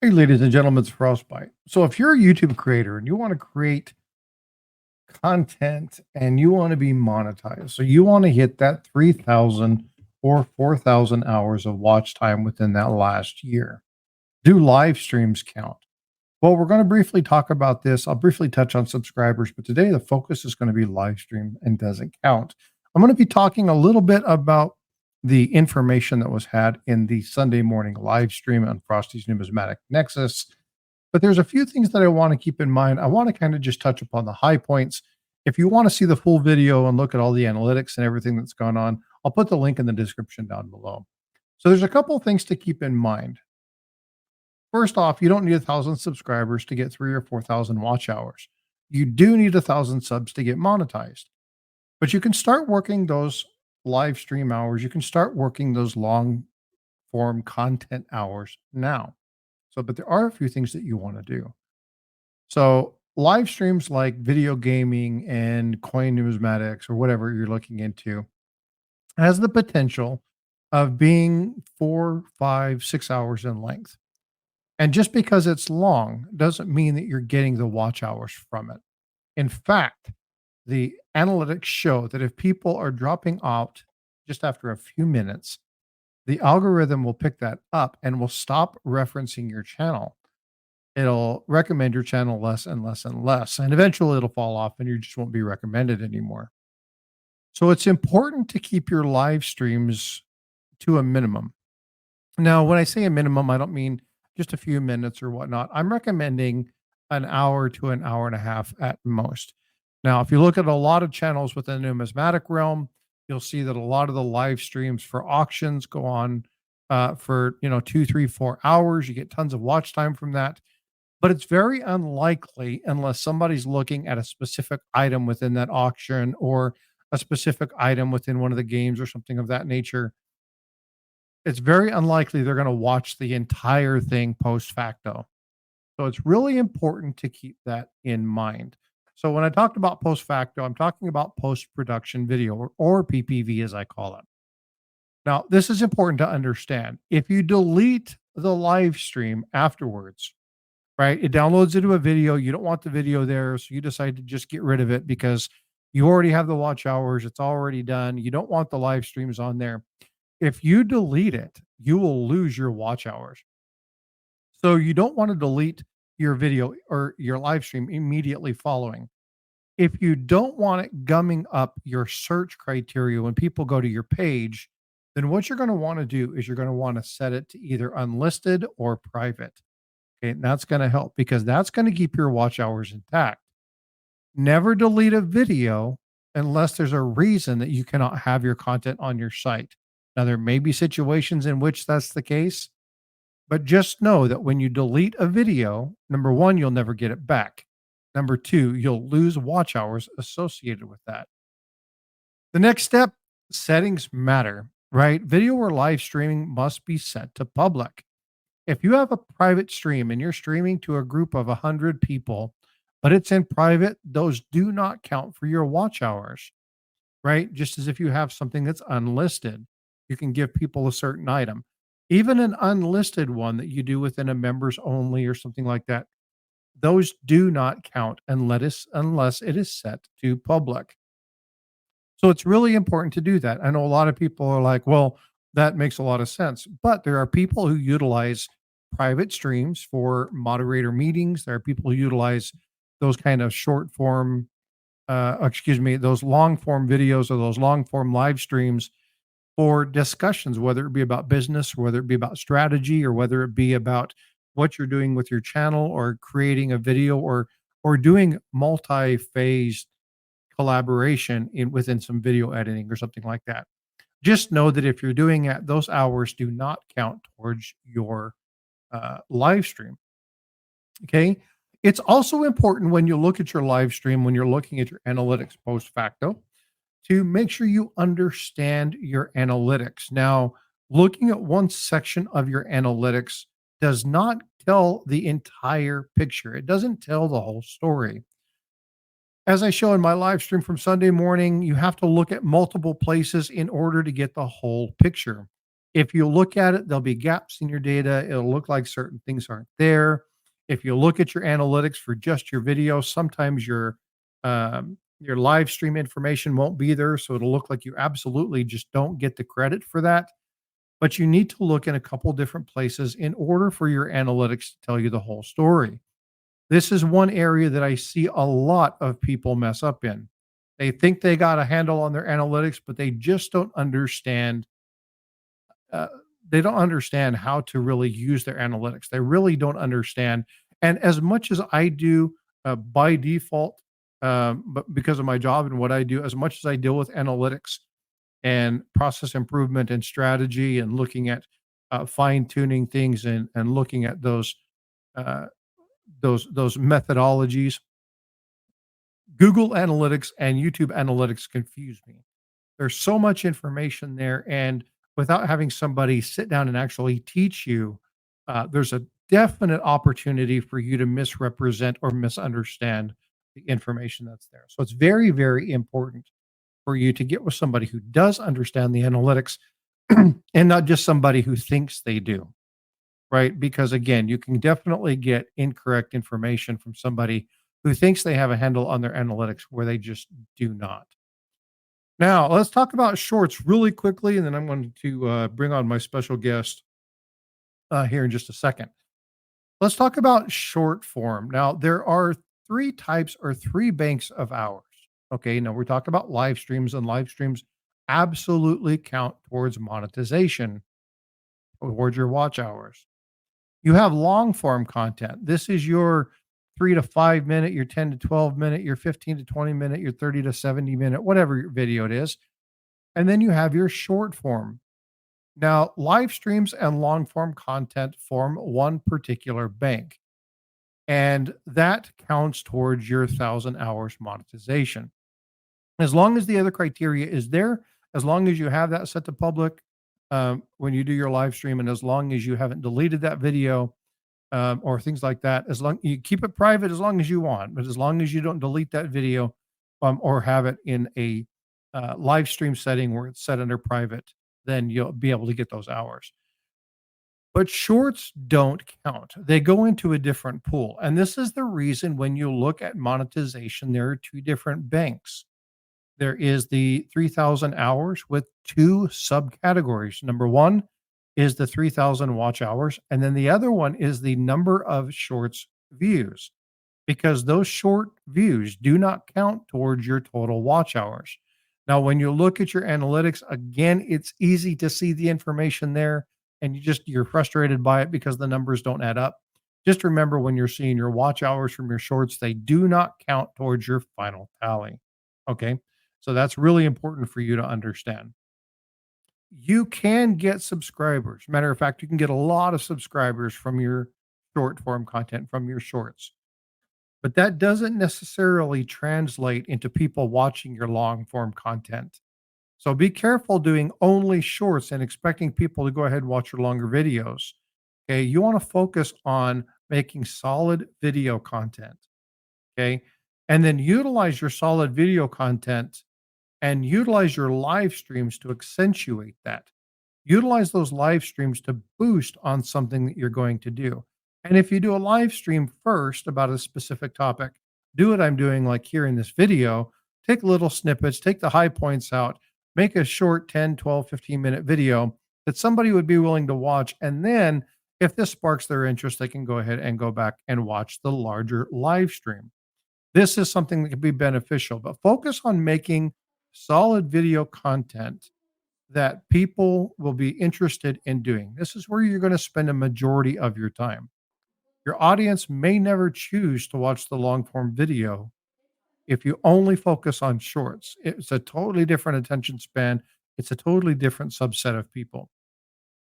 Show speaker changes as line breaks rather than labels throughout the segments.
Hey, ladies and gentlemen, it's Frostbite. So, if you're a YouTube creator and you want to create content and you want to be monetized, so you want to hit that 3,000 or 4,000 hours of watch time within that last year, do live streams count? Well, we're going to briefly talk about this. I'll briefly touch on subscribers, but today the focus is going to be live stream and does it count? I'm going to be talking a little bit about the information that was had in the Sunday morning live stream on Frosty's Numismatic Nexus. But there's a few things that I want to keep in mind. I want to kind of just touch upon the high points. If you want to see the full video and look at all the analytics and everything that's gone on, I'll put the link in the description down below. So there's a couple of things to keep in mind. First off, you don't need 1,000 subscribers to get 3 or 4,000 watch hours. You do need 1,000 subs to get monetized. But you can start working those live stream hours. You can start working those long form content hours now. So, but there are a few things that you want to do. So, live streams like video gaming and coin numismatics or whatever you're looking into has the potential of being 4, 5, 6 hours in length. And just because it's long doesn't mean that you're getting the watch hours from it. In fact, the analytics show that if people are dropping out just after a few minutes, the algorithm will pick that up and will stop referencing your channel. It'll recommend your channel less and less and less. And eventually it'll fall off and you just won't be recommended anymore. So it's important to keep your live streams to a minimum. Now, when I say a minimum, I don't mean just a few minutes or whatnot. I'm recommending an hour to an hour and a half at most. Now, if you look at a lot of channels within the numismatic realm, you'll see that a lot of the live streams for auctions go on for 2, 3, 4 hours. You get tons of watch time from that, but it's very unlikely unless somebody's looking at a specific item within that auction or a specific item within one of the games or something of that nature. It's very unlikely they're going to watch the entire thing post facto. So it's really important to keep that in mind. So when I talked about post facto, I'm talking about post production video or PPV as I call it. Now, this is important to understand. If you delete the live stream afterwards, right, it downloads into a video. You don't want the video there. So you decide to just get rid of it because you already have the watch hours. It's already done. You don't want the live streams on there. If you delete it, you will lose your watch hours. So you don't want to delete your video or your live stream immediately following. If you don't want it gumming up your search criteria when people go to your page, then what you're going to want to do is you're going to want to set it to either unlisted or private. Okay, and that's going to help because that's going to keep your watch hours intact. Never delete a video unless there's a reason that you cannot have your content on your site. Now, there may be situations in which that's the case, but just know that when you delete a video, number one, you'll never get it back. Number two, you'll lose watch hours associated with that. The next step, settings matter, right? Video or live streaming must be set to public. If you have a private stream and you're streaming to a group of 100 people, but it's in private, those do not count for your watch hours, right? Just as if you have something that's unlisted, you can give people a certain item. Even an unlisted one that you do within a members only or something like that, those do not count unless it is set to public. So it's really important to do that. I know a lot of people are like, well, that makes a lot of sense. But there are people who utilize private streams for moderator meetings. There are people who utilize those kind of short form, those long form videos or those long form live streams for discussions, whether it be about business, whether it be about strategy, or whether it be about what you're doing with your channel or creating a video or doing multi-phase collaboration within some video editing or something like that. Just know that if you're doing it, those hours do not count towards your live stream. Okay. It's also important when you look at your live stream, when you're looking at your analytics post facto, to make sure you understand your analytics. Now, looking at one section of your analytics does not tell the entire picture. It doesn't tell the whole story. As I show in my live stream from Sunday morning, you have to look at multiple places in order to get the whole picture. If you look at it, there'll be gaps in your data. It'll look like certain things aren't there. If you look at your analytics for just your video, sometimes your live stream information won't be there. So it'll look like you absolutely just don't get the credit for that. But you need to look in a couple different places in order for your analytics to tell you the whole story. This is one area that I see a lot of people mess up in. They think they got a handle on their analytics, but they just don't understand. Uh, they don't understand how to really use their analytics. They really don't understand. And as much as I do by default, but because of my job and what I do, as much as I deal with analytics and process improvement and strategy and looking at fine tuning things and looking at uh, those methodologies, Google Analytics and YouTube Analytics confuse me. There's so much information there, and without having somebody sit down and actually teach you, there's a definite opportunity for you to misrepresent or misunderstand the information that's there. So it's very, very important for you to get with somebody who does understand the analytics and not just somebody who thinks they do, right? Because again, you can definitely get incorrect information from somebody who thinks they have a handle on their analytics where they just do not. Now, let's talk about shorts really quickly, and then I'm going to bring on my special guest here in just a second. Let's talk about short form. Now, there are three types or three banks of hours. Okay, now we're talking about live streams, and live streams absolutely count towards monetization, towards your watch hours. You have long form content. This is your 3 to 5 minute, your 10 to 12 minute, your 15 to 20 minute, your 30 to 70 minute, whatever your video it is. And then you have your short form. Now, live streams and long form content form one particular bank, and that counts towards your 1,000 hours monetization. As long as the other criteria is there, as long as you have that set to public when you do your live stream, and as long as you haven't deleted that video or things like that, as long you keep it private as long as you want, but as long as you don't delete that video or have it in a live stream setting where it's set under private, then you'll be able to get those hours. But shorts don't count. They go into a different pool. And this is the reason when you look at monetization, there are two different banks. There is the 3,000 hours with two subcategories. Number one is the 3,000 watch hours. And then the other one is the number of shorts views, because those short views do not count towards your total watch hours. Now, when you look at your analytics, again, it's easy to see the information there and you're frustrated by it because the numbers don't add up. Just remember, when you're seeing your watch hours from your shorts, they do not count towards your final tally. Okay. So that's really important for you to understand. You can get subscribers. Matter of fact, you can get a lot of subscribers from your short form content, from your shorts. But that doesn't necessarily translate into people watching your long form content. So be careful doing only shorts and expecting people to go ahead and watch your longer videos. Okay. You want to focus on making solid video content. Okay. And then utilize your solid video content and utilize your live streams to accentuate that. Utilize those live streams to boost on something that you're going to do. And if you do a live stream first about a specific topic, do what I'm doing like here in this video, take little snippets, take the high points out, make a short 10, 12, 15-minute video that somebody would be willing to watch. And then if this sparks their interest, they can go ahead and go back and watch the larger live stream. This is something that can be beneficial, but focus on making solid video content that people will be interested in doing. This is where you're going to spend a majority of your time. Your audience may never choose to watch the long form video if you only focus on shorts. It's a totally different attention span. It's a totally different subset of people.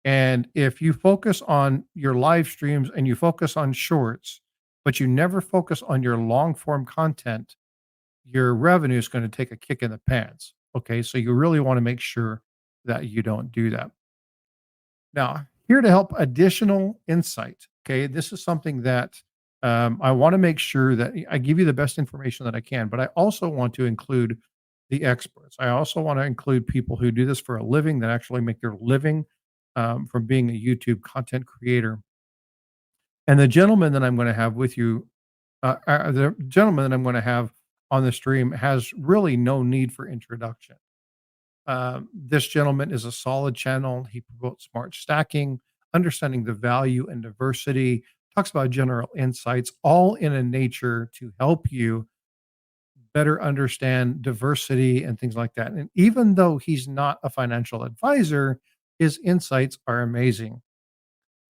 And if you focus on your live streams and you focus on shorts, but you never focus on your long form content, your revenue is going to take a kick in the pants. Okay. So you really want to make sure that you don't do that. Now, here to help additional insight. Okay. This is something that I want to make sure that I give you the best information that I can, but I also want to include the experts. I also want to include people who do this for a living, that actually make their living from being a YouTube content creator. And the gentleman that I'm going to have with you, the gentleman that I'm going to have on the stream has really no need for introduction. This gentleman is a solid channel. He promotes smart stacking, understanding the value and diversity, talks about general insights, all in a nature to help you better understand diversity and things like that. And even though he's not a financial advisor, his insights are amazing.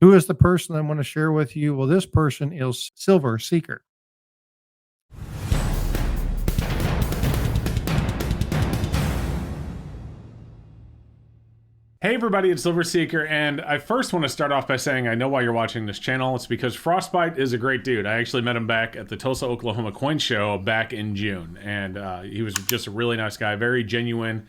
Who is the person I want to share with you? Well, this person is Silver Seeker.
Hey everybody, it's Silver Seeker, and I first want to start off by saying I know why you're watching this channel. It's because Frostbite is a great dude. I actually met him back at the Tulsa, Oklahoma coin show back in June, and he was just a really nice guy, very genuine,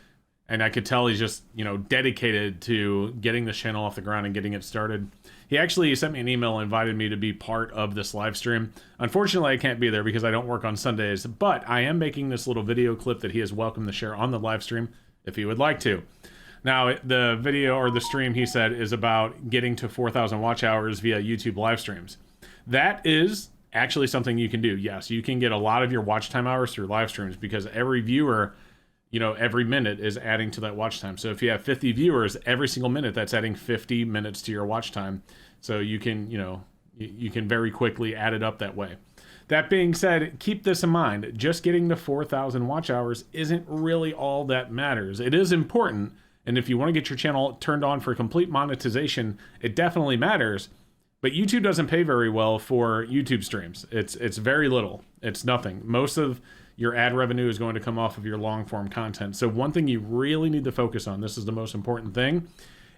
and I could tell he's just, dedicated to getting this channel off the ground and getting it started. He actually sent me an email and invited me to be part of this live stream. Unfortunately, I can't be there because I don't work on Sundays, but I am making this little video clip that he is welcome to share on the live stream if he would like to. Now, the video or the stream, he said, is about getting to 4,000 watch hours via YouTube live streams. That is actually something you can do. Yes, you can get a lot of your watch time hours through live streams because every viewer, every minute is adding to that watch time. So if you have 50 viewers, every single minute, that's adding 50 minutes to your watch time. So you can, you can very quickly add it up that way. That being said, keep this in mind. Just getting to 4,000 watch hours isn't really all that matters. It is important. And if you want to get your channel turned on for complete monetization, it definitely matters. But YouTube doesn't pay very well for YouTube streams. It's very little. It's nothing. Most of your ad revenue is going to come off of your long form content. So one thing you really need to focus on, this is the most important thing,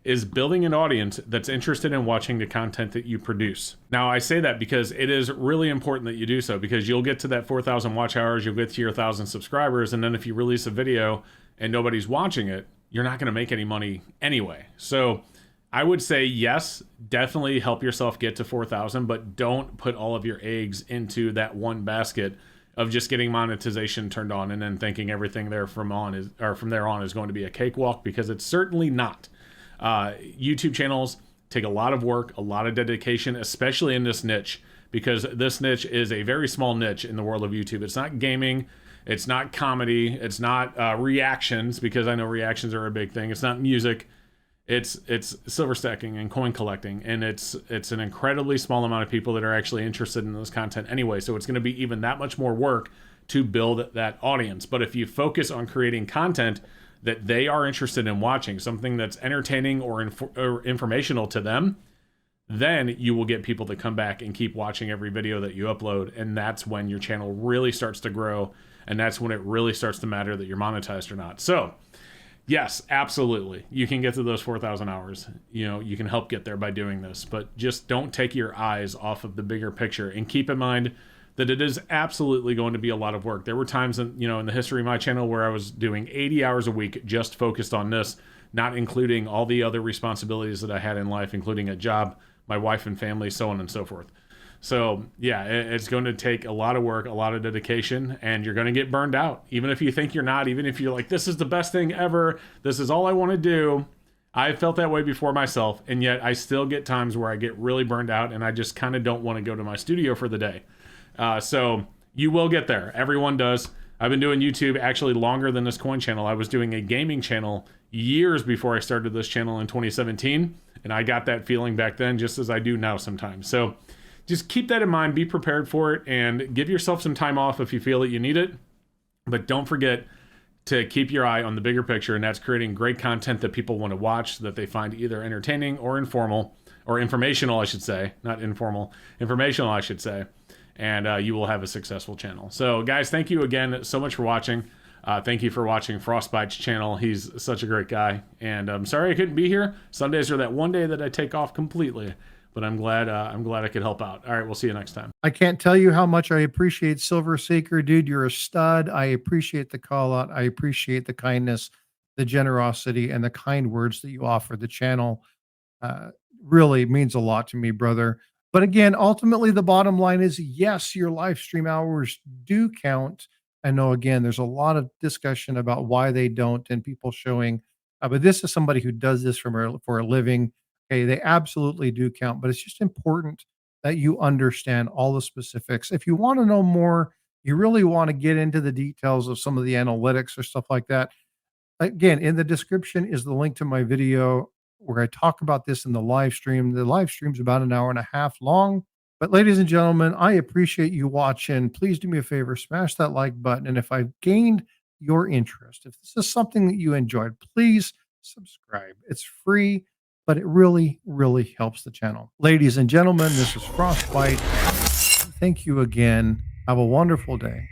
is building an audience that's interested in watching the content that you produce. Now, I say that because it is really important that you do so, because you'll get to that 4,000 watch hours, you'll get to your 1,000 subscribers, and then if you release a video and nobody's watching it, you're not going to make any money anyway. So I would say, yes, definitely help yourself get to 4,000, but don't put all of your eggs into that one basket of just getting monetization turned on and then thinking everything from there on is going to be a cakewalk, because it's certainly not. YouTube channels take a lot of work, a lot of dedication, especially in this niche, because this niche is a very small niche in the world of YouTube. It's not gaming. It's not comedy. It's not reactions, because I know reactions are a big thing. It's not music. It's silver stacking and coin collecting, and it's an incredibly small amount of people that are actually interested in this content anyway. So it's going to be even that much more work to build that audience. But if you focus on creating content that they are interested in watching, something that's entertaining or informational to them, then you will get people to come back and keep watching every video that you upload, and that's when your channel really starts to grow. And that's when it really starts to matter that you're monetized or not. So, yes, absolutely. You can get to those 4,000 hours. You can help get there by doing this. But just don't take your eyes off of the bigger picture. And keep in mind that it is absolutely going to be a lot of work. There were times in the history of my channel where I was doing 80 hours a week just focused on this, not including all the other responsibilities that I had in life, including a job, my wife and family, so on and so forth. So yeah, it's going to take a lot of work, a lot of dedication, and you're going to get burned out. Even if you think you're not, even if you're like, this is the best thing ever, this is all I want to do. I felt that way before myself, and yet I still get times where I get really burned out and I just kind of don't want to go to my studio for the day. So you will get there. Everyone does. I've been doing YouTube actually longer than this coin channel. I was doing a gaming channel years before I started this channel in 2017, and I got that feeling back then just as I do now sometimes. So just keep that in mind, be prepared for it, and give yourself some time off if you feel that you need it. But don't forget to keep your eye on the bigger picture, and that's creating great content that people want to watch, that they find either entertaining or informal, or informational, I should say, not informal, informational, I should say, and you will have a successful channel. So guys, thank you again so much for watching. Thank you for watching Frostbite's channel. He's such a great guy, and I'm sorry I couldn't be here. Sundays are that one day that I take off completely. But I'm glad I could help out. All right, we'll see you next time.
I can't tell you how much I appreciate Silver Seeker, dude. You're a stud. I appreciate the call out. I appreciate the kindness, the generosity, and the kind words that you offer the channel. Really means a lot to me, brother. But again, ultimately, the bottom line is, yes, your live stream hours do count. I know, again, there's a lot of discussion about why they don't and people showing, but this is somebody who does this for a living. Okay, they absolutely do count, but it's just important that you understand all the specifics. If you want to know more, you really want to get into the details of some of the analytics or stuff like that. Again, in the description is the link to my video where I talk about this in the live stream. The live stream's about an hour and a half long. But ladies and gentlemen, I appreciate you watching. Please do me a favor, smash that like button. And if I've gained your interest, if this is something that you enjoyed, please subscribe. It's free, but it really, really helps the channel. Ladies and gentlemen, this is Frostbite. Thank you again. Have a wonderful day.